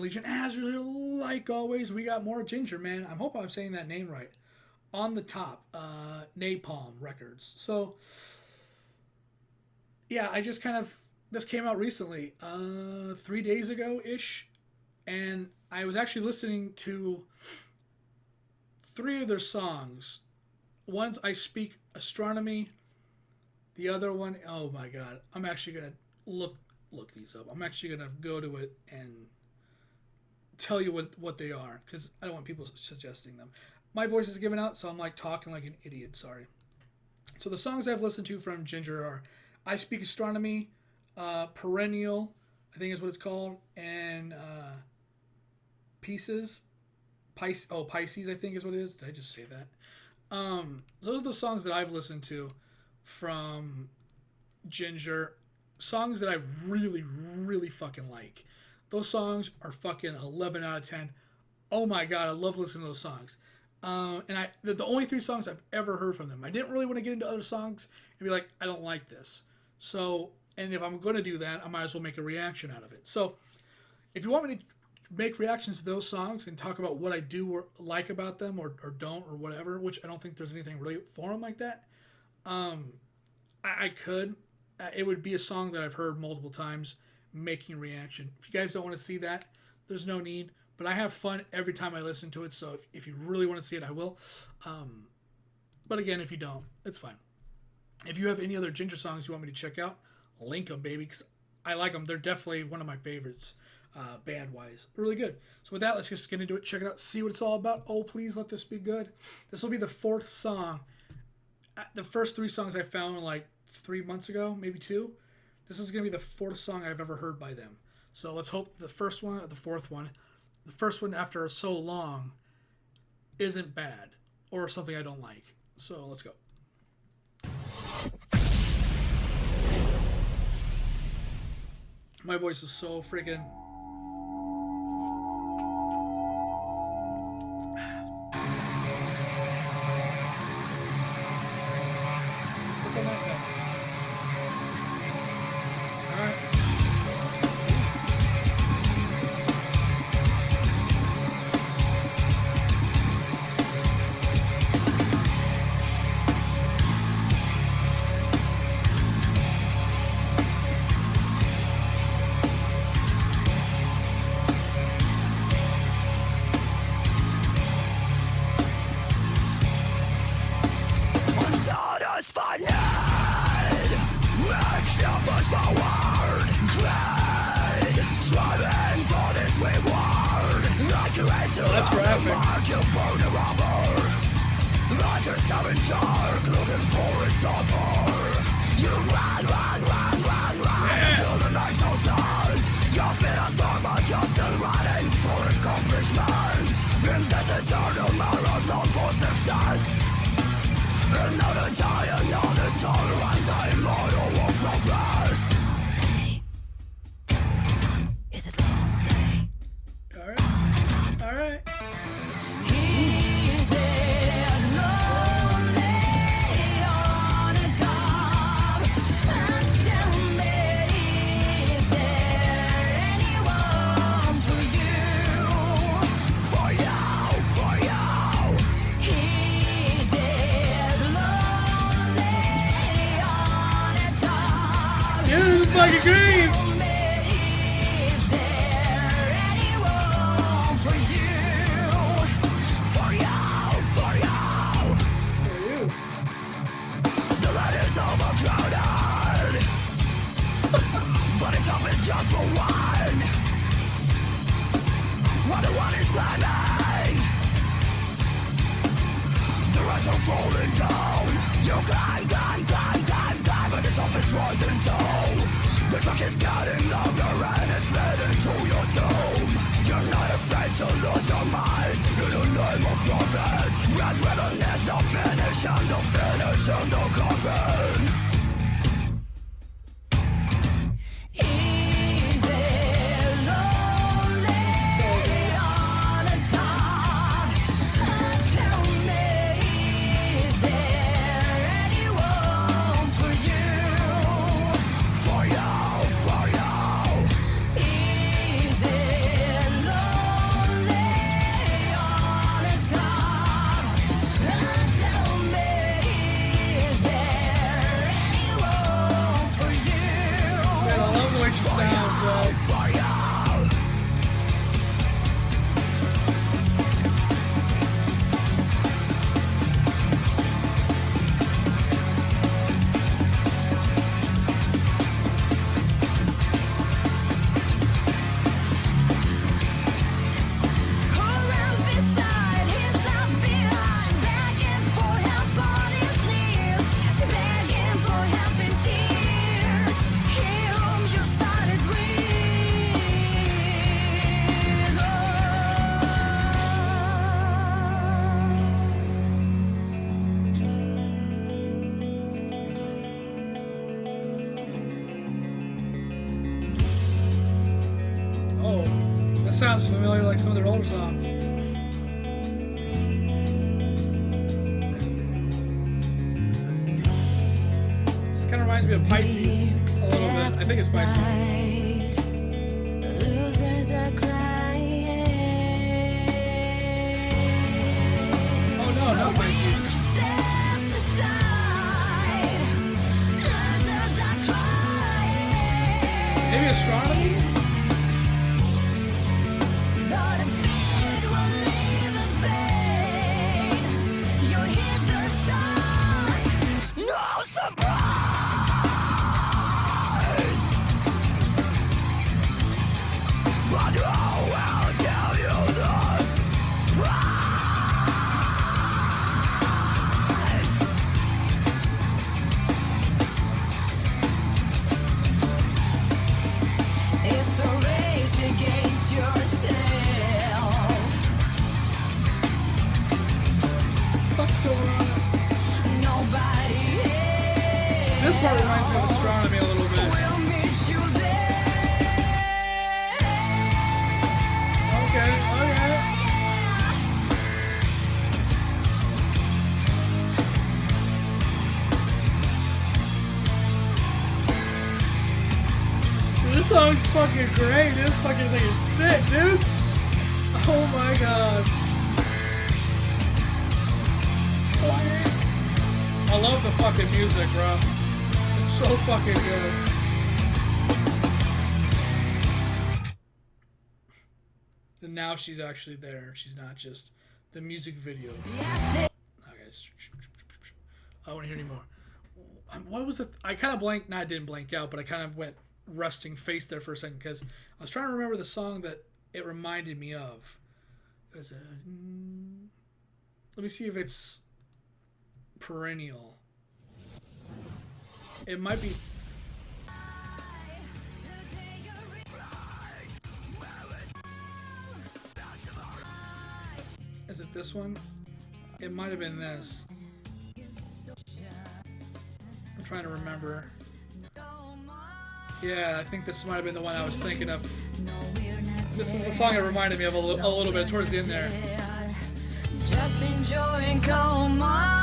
Legion. As like always, we got more Jinjer, man. I hope I'm saying that name right. On the top, Napalm Records. So, yeah, I just kind of, this came out recently, 3 days ago-ish, and I was actually listening to 3 of their songs. One's I Speak Astronomy. The other one, oh my god, I'm actually going to look these up. I'm actually going to go to it and tell you what they are, because I don't want people suggesting them. My voice is giving out, so I'm like talking like an idiot, sorry. So the songs I've listened to from Jinjer are I Speak Astronomy, Perennial, I think is what it's called, and Pisces, I think is what it is. Did I just say that? Those are the songs that I've listened to from Jinjer. Songs that I really, really fucking like. Those songs are fucking 11 out of 10. Oh my god, I love listening to those songs. And the only 3 songs I've ever heard from them. I didn't really want to get into other songs and be like, I don't like this. So, and if I'm going to do that, I might as well make a reaction out of it. So, if you want me to make reactions to those songs and talk about what I do or like about them or don't or whatever, which I don't think there's anything really for them like that, I could. It would be a song that I've heard multiple times, making a reaction. If you guys don't want to see that, there's no need. But I have fun every time I listen to it, so if you really want to see it, I will. But again, if you don't, it's fine. If you have any other Jinjer songs you want me to check out, link them, baby, because I like them. They're definitely one of my favorites, band-wise. Really good. So with that, let's just get into it, check it out, see what it's all about. Oh, please let this be good. This will be the 4th song. The first 3 songs I found like 3 months ago, maybe 2. This is going to be the 4th song I've ever heard by them. So let's hope the first one or the 4th one, the first one after so long, isn't bad or something I don't like. So let's go. My voice is so freaking... That's graphic. Fucking great! Just for one, while the one is climbing, the rest are falling down. You climb, but the top is rising too. The track is getting longer and it's leading to your doom. You're not afraid to lose your mind in the name of profit. Red ribbon is the finish and the finish and the coffin. sounds familiar, like some of their older songs. This kind of reminds me of Pisces a little bit. I think it's Pisces. Oh no, not Pisces. Maybe astronomy? This part reminds me of astronomy a little bit. Okay, okay. This song's fucking great. This fucking thing is sick, dude. Oh my god. I love the fucking music, bro. It's so fucking good. And now she's actually there. She's not just the music video. Okay. I don't want to hear anymore. What was it? I kind of blanked. No, I didn't blank out, but I kind of went resting face there for a second because I was trying to remember the song that it reminded me of. Let me see if it's perennial. It might be. Is it this one? It might have been this. I'm trying to remember. Yeah, I think this might have been the one I was thinking of. This is the song it reminded me of a little bit towards the end there. Just enjoying coma.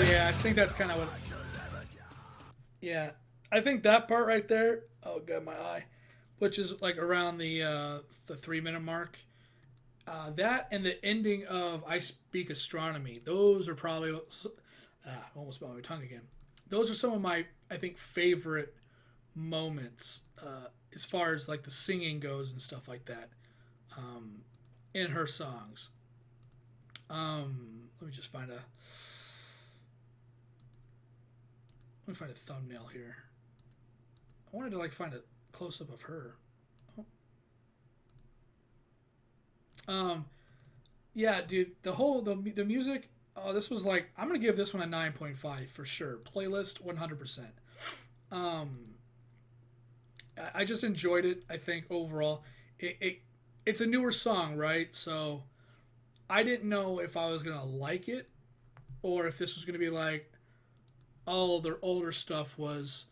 Yeah, I think that's kind of what. Yeah, I think that part right there. Oh god, my eye. Which is like around the 3-minute mark. That and the ending of I Speak Astronomy. Those are probably almost about my tongue again. Those are some of my, I think, favorite moments as far as like the singing goes and stuff like that in her songs. Let me just find a. Let me find a thumbnail here. I wanted to like find a close-up of her. Yeah, dude, the music. Oh, this was like, I'm gonna give this one a 9.5 for sure. Playlist 100%. I just enjoyed it. I think overall, it's a newer song, right? So I didn't know if I was gonna like it or if this was gonna be like, oh, their older stuff was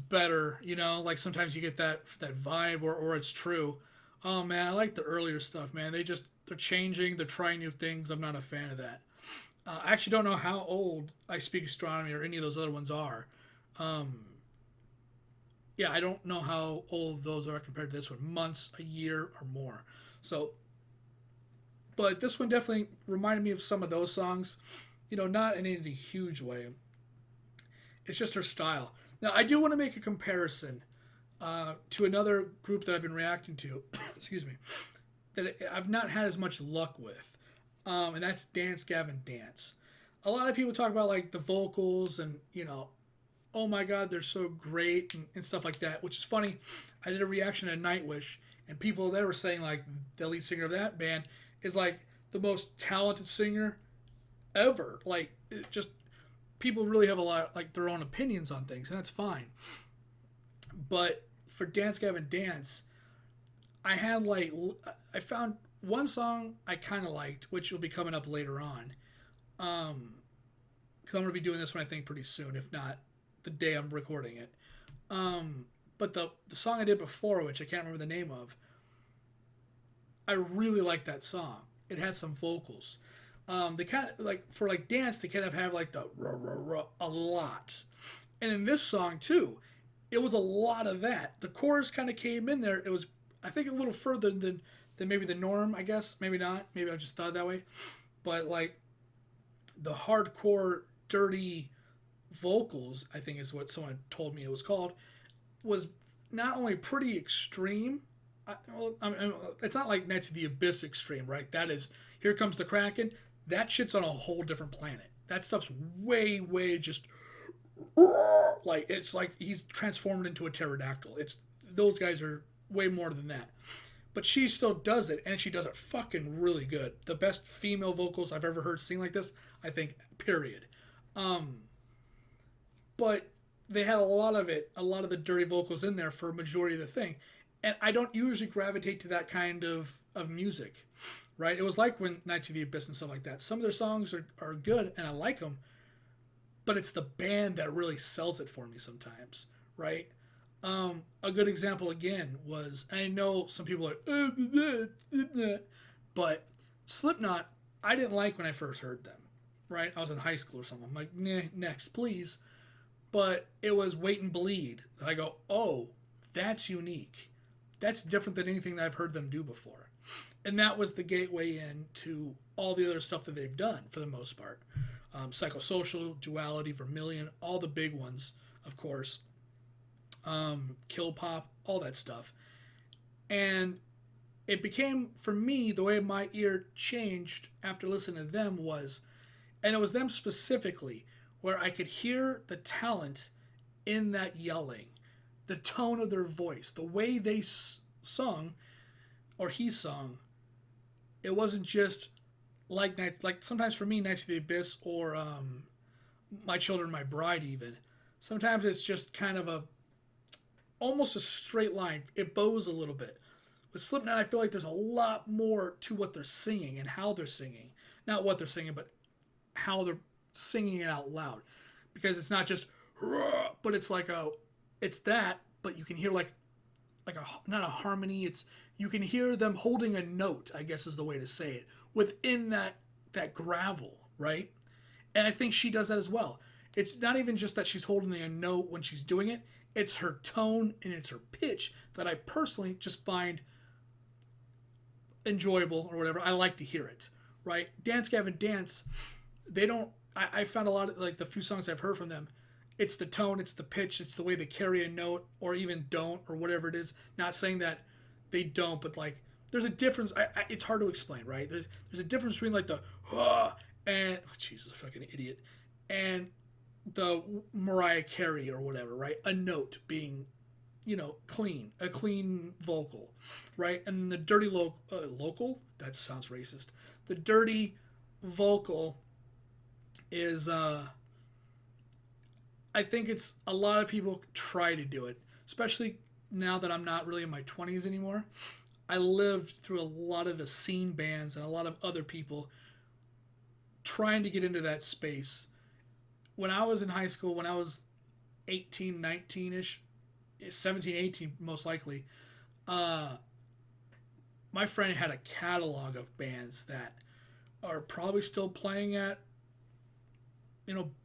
better, you know, like sometimes you get that vibe or it's true. Oh man, I like the earlier stuff, man. They're changing, they're trying new things. I'm not a fan of that. I actually don't know how old I Speak Astronomy or any of those other ones are. Yeah, I don't know how old those are compared to this one. Months, a year, or more. So, but this one definitely reminded me of some of those songs. You know, not in any huge way. It's just her style. Now, I do want to make a comparison to another group that I've been reacting to, excuse me, that I've not had as much luck with, and that's Dance Gavin Dance. A lot of people talk about like the vocals and, you know, oh my God, they're so great and stuff like that, which is funny. I did a reaction to Nightwish, and people there were saying like the lead singer of that band is like the most talented singer ever. Like, it just people really have a lot like their own opinions on things, and that's fine. But for Dance Gavin Dance, I had like I found one song I kind of liked, which will be coming up later on. Because I'm gonna be doing this one I think pretty soon, if not the day I'm recording it. But the song I did before, which I can't remember the name of, I really liked that song. It had some vocals. They kind of like for like dance, they kind of have like the rah, rah, rah, a lot, and in this song too, it was a lot of that. The chorus kind of came in there. It was I think a little further than maybe the norm. I guess maybe not. Maybe I just thought that way, but like the hardcore dirty vocals, I think is what someone told me it was called, was not only pretty extreme. It's not like Nights of the Abyss extreme, right? That is, here comes the Kraken. That shit's on a whole different planet. That stuff's way just like it's like he's transformed into a pterodactyl. It's those guys are way more than that. But she still does it, and she does it fucking really good. The best female vocals I've ever heard sing like this, I think. Period. But they had a lot of the dirty vocals in there for a majority of the thing. And I don't usually gravitate to that kind of music, right? It was like when Nights of the Abyss and stuff like that. Some of their songs are good, and I like them, but it's the band that really sells it for me sometimes, right? A good example again was, I know some people are like, but Slipknot, I didn't like when I first heard them, right? I was in high school or something. I'm like, nah, next, please. But it was Wait and Bleed that I go, oh, that's unique. That's different than anything that I've heard them do before. And that was the gateway into all the other stuff that they've done for the most part. Psychosocial, Duality, Vermilion, all the big ones, of course. Kill Pop, all that stuff. And it became, for me, the way my ear changed after listening to them was, and it was them specifically, where I could hear the talent in that yelling, the tone of their voice, the way they sung, or he sung. It wasn't just like sometimes for me, Nights of the Abyss or My Children, My Bride even. Sometimes it's just kind of almost a straight line. It bows a little bit. With Slipknot, I feel like there's a lot more to what they're singing and how they're singing. Not what they're singing, but how they're singing it out loud. Because it's not just, but it's like it's that, but you can hear like not a harmony. You can hear them holding a note, I guess is the way to say it, within that gravel, right? And I think she does that as well. It's not even just that she's holding a note when she's doing it. It's her tone and it's her pitch that I personally just find enjoyable or whatever. I like to hear it, right? Dance Gavin Dance, they don't, I found a lot of, like the few songs I've heard from them, it's the tone, it's the pitch, it's the way they carry a note or even don't or whatever it is. Not saying that they don't, but like there's a difference. It's hard to explain, right? There's a difference between like the and Jesus, fucking idiot, and the Mariah Carey or whatever, right? A note being, clean, a clean vocal, right? And the dirty local, that sounds racist. The dirty vocal is, I think it's a lot of people try to do it, especially now that I'm not really in my 20s anymore. I lived through a lot of the scene bands and a lot of other people trying to get into that space. When I was in high school, when I was 18, 19-ish, 17, 18 most likely, my friend had a catalog of bands that are probably still playing at,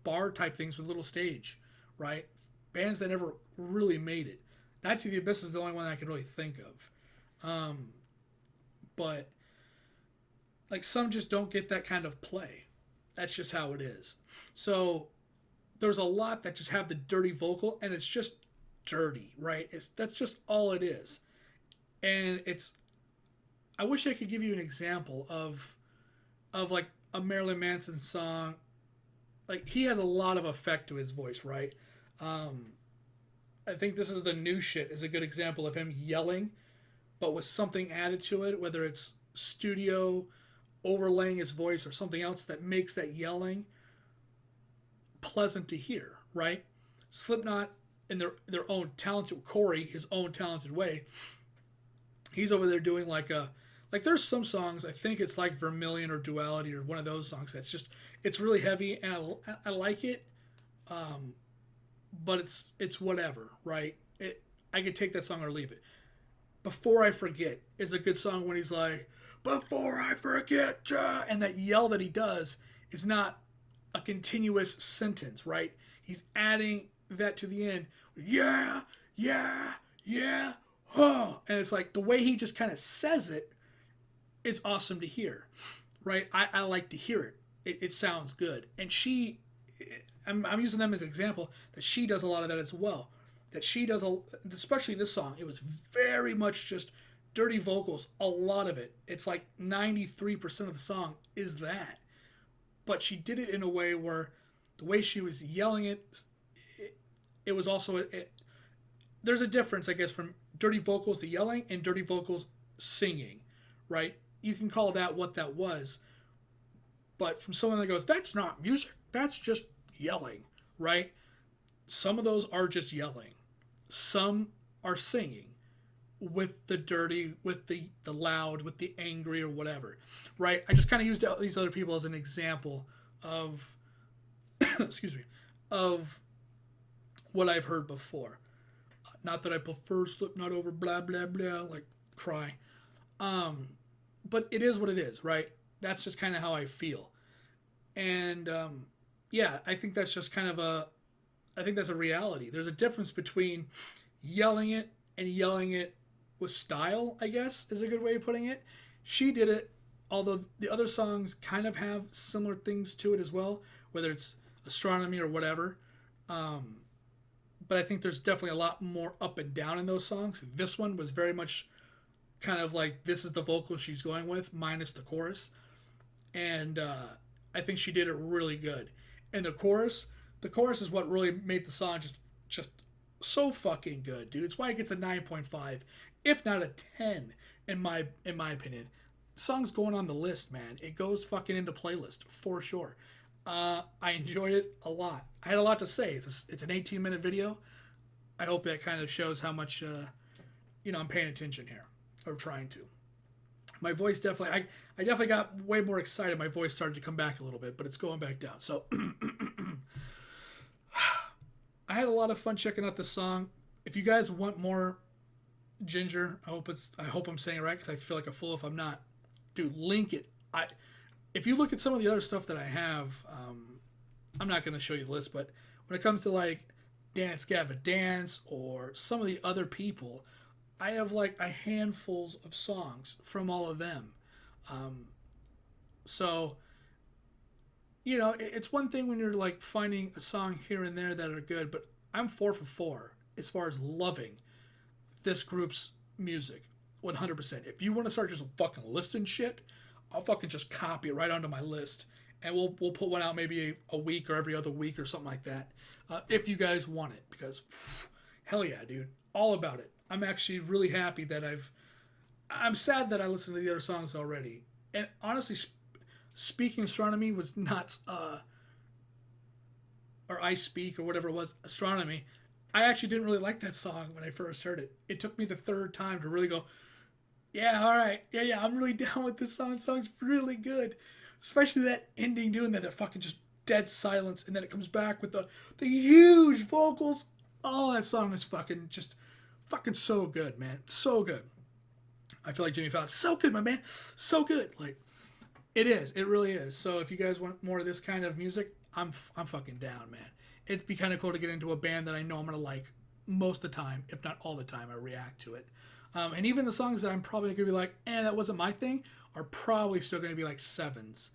bar type things with little stage, right? Bands that never really made it. Nights of the Abyss is the only one I can really think of. But like some just don't get that kind of play. That's just how it is. So there's a lot that just have the dirty vocal and it's just dirty, right? That's just all it is. And I wish I could give you an example of like a Marilyn Manson song. Like he has a lot of effect to his voice, right? I think This Is the New Shit is a good example of him yelling, but with something added to it, whether it's studio overlaying his voice or something else that makes that yelling pleasant to hear, right? Slipknot, in their own talented, Corey, his own talented way, he's over there doing like there's some songs, I think it's like Vermilion or Duality or one of those songs that's just, it's really heavy, and I like it, but it's whatever, right? I could take that song or leave it. Before I Forget is a good song when he's like, before I forget ya, and that yell that he does is not a continuous sentence, right? He's adding that to the end. Yeah, yeah, yeah, huh. And it's like the way he just kind of says it, it's awesome to hear, right? I like to hear it. It sounds good. And I'm using them as an example, that she does a lot of that as well. That she does, especially this song, it was very much just dirty vocals, a lot of it. It's like 93% of the song is that. But she did it in a way where the way she was yelling it was also, there's a difference, I guess, from dirty vocals, the yelling, and dirty vocals singing, right? You can call that what that was. But from someone that goes, that's not music, that's just yelling, right? Some of those are just yelling. Some are singing with the dirty, with the loud, with the angry or whatever, right? I just kind of used these other people as an example of, excuse me, of what I've heard before. Not that I prefer Slipknot over blah, blah, blah, like cry. But it is what it is, right? That's just kind of how I feel. And yeah, I think that's just kind of I think that's a reality. There's a difference between yelling it and yelling it with style, I guess, is a good way of putting it. She did it, although the other songs kind of have similar things to it as well, whether it's Astronomy or whatever. But I think there's definitely a lot more up and down in those songs. This one was very much kind of like, this is the vocal she's going with, minus the chorus. And I think she did it really good. And the chorus is what really made the song just so fucking good, dude. It's why it gets a 9.5, if not a 10, in my opinion. The song's going on the list, man. It goes fucking in the playlist for sure. I enjoyed it a lot. I had a lot to say. It's an 18-minute video. I hope that kind of shows how much I'm paying attention here, or trying to. My voice definitely, I definitely got way more excited. My voice started to come back a little bit, but it's going back down. So I had a lot of fun checking out this song. If you guys want more Jinjer, I hope I'm saying it right, because I feel like a fool if I'm not. Dude, link it. If you look at some of the other stuff that I have, I'm not going to show you the list, but when it comes to like Dance Gavin Dance or some of the other people, I have like a handfuls of songs from all of them. So, it's one thing when you're like finding a song here and there that are good, but I'm 4 for 4 as far as loving this group's music. 100%. If you want to start just fucking listing shit, I'll fucking just copy it right onto my list, and we'll put one out maybe a week or every other week or something like that, if you guys want it, because hell yeah, dude, all about it. I'm actually really happy that I'm sad that I listened to the other songs already. And honestly, Speaking Astronomy was not, or I Speak or whatever it was, Astronomy. I actually didn't really like that song when I first heard it. It took me the third time to really go, yeah, all right, yeah, I'm really down with this song. The song's really good. Especially that ending doing that fucking just dead silence, and then it comes back with the huge vocals. Oh, that song is fucking so good, man. So good. I feel like Jimmy Fallon. So good, my man. So good. Like, it is. It really is. So if you guys want more of this kind of music, I'm fucking down, man. It'd be kind of cool to get into a band that I know I'm going to like most of the time, if not all the time I react to it. And even the songs that I'm probably going to be like, that wasn't my thing, are probably still going to be like 7s.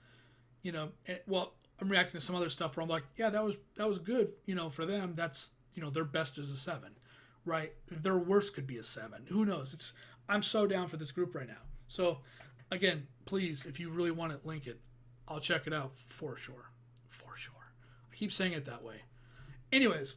I'm reacting to some other stuff where I'm like, yeah, that was good, for them. That's, their best is a 7, right? Their worst could be a 7. Who knows? I'm so down for this group right now. So, again, please, if you really want it, link it. I'll check it out for sure. For sure. I keep saying it that way. Anyways,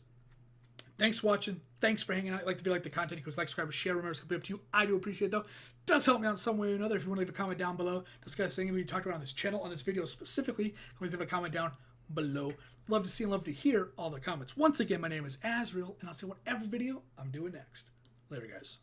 thanks for watching. Thanks for hanging out. If you like the content, you can like, subscribe, share. Remember, it's completely up to you. I do appreciate it, though. It does help me out in some way or another. If you want to leave a comment down below, discuss anything we talked about on this channel, on this video specifically, please leave a comment down below. Love to see and love to hear all the comments. Once again, my name is Azriel, and I'll see whatever video I'm doing next. Later, guys.